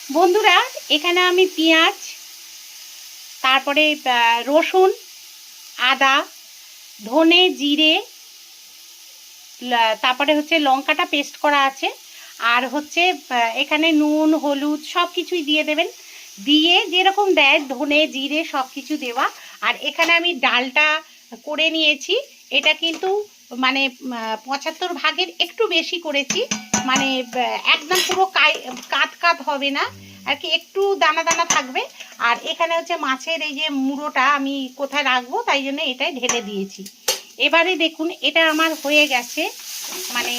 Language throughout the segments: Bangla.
বন্ধুরা, এখানে আমি পেঁয়াজ, তারপরে রসুন, আদা, ধনে, জিরে, তারপরে হচ্ছে লঙ্কাটা পেস্ট করা আছে, আর হচ্ছে এখানে নুন, হলুদ সব কিছুই দিয়ে দেবেন। দিয়ে যেরকম দেয় ধনে, জিরে সব কিছু দেওয়া। আর এখানে আমি ডালটা করে নিয়েছি, এটা কিন্তু মানে 75 ভাগের একটু বেশি করেছি, মানে একদম পুরো কাত কাত হবে না আর কি, একটু দানা দানা থাকবে। আর এখানে হচ্ছে মাছের এই যে মুড়োটা আমি কোথায় রাখবো তাই জন্য এটাই ঢেলে দিয়েছি। এবারে দেখুন এটা আমার হয়ে গেছে, মানে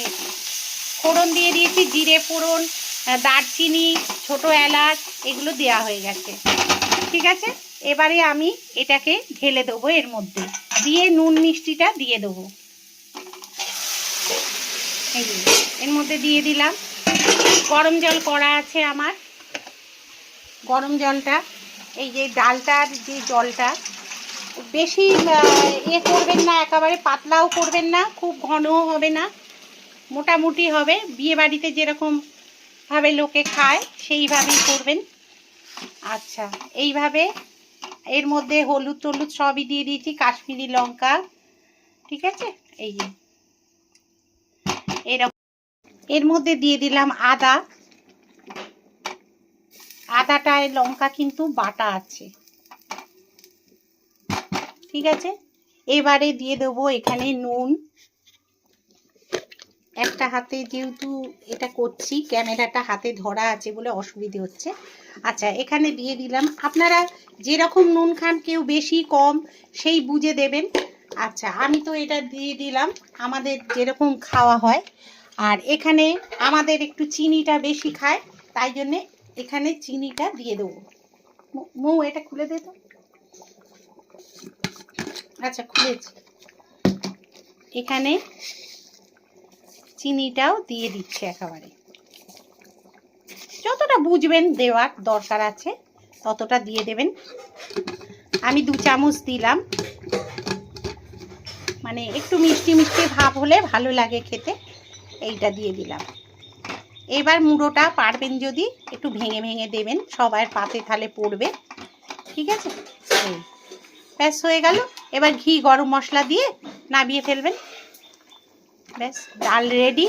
ফোড়ন দিয়ে দিয়েছি, জিরে ফোড়ন, দারচিনি, ছোট এলাচ এগুলো দেওয়া হয়ে গেছে। ঠিক আছে, এবারে আমি এটাকে ঢেলে দেবো এর মধ্যে, দিয়ে নুন মিষ্টিটা দিয়ে দেবো। এই এর মধ্যে দিয়ে দিলাম। গরম জল করা আছে আমার, গরম জলটা, এই যে ডালটার যে জলটা বেশি করবেন না, একেবারে পাতলাও করবেন না, খুব ঘনও হবে না, মোটামুটি হবে, বিয়ে বাড়িতে যেরকম ভাবে লোকে খায় সেইভাবেই করবেন। আচ্ছা, এইভাবে এর মধ্যে হলুদ টলুদ সবই দিয়ে দিয়েছি, কাশ্মীরি লঙ্কা। ঠিক আছে, এই যে এরকম। এর মধ্যে দিয়ে দিলাম আদা, আদাটায় লঙ্কা কিন্তু বাটা আছে। ঠিক আছে, এবারে দিয়ে দেবো এখানে নুন। একটা হাতে যেহেতু এটা করছি, ক্যামেরাটা হাতে ধরা আছে বলে অসুবিধে হচ্ছে। আচ্ছা, এখানে দিয়ে দিলাম, আপনারা যেরকম নুন খান, কেউ বেশি কম সেই বুঝে দেবেন। আচ্ছা, আমি তো এটা দিয়ে দিলাম আমাদের যেরকম খাওয়া হয়। আর এখানে আমাদের একটু চিনিটা বেশি খায়, তাই জন্যে এখানে চিনিটা দিয়ে দেবো। মৌ এটা খুলে দে তো। আচ্ছা, খুলেছি। এখানে চিনিটাও দিয়ে দিচ্ছে, একেবারে যতটা বুঝবেন দেওয়ার দরকার আছে ততটা দিয়ে দেবেন। আমি 2 চামচ দিলাম, মানে একটু মিষ্টি মিষ্টি ভাব হলে ভালো লাগে খেতে, এইটা দিয়ে দিলাম। এবার মুড়োটা পারবেন যদি একটু ভেঙে ভেঙে দেবেন, সবার পাতে থালে পড়বে। ঠিক আছে, এই ব্যাস হয়ে গেল। এবার ঘি গরম মশলা দিয়ে নামিয়ে ফেলবেন, ব্যাস ডাল রেডি।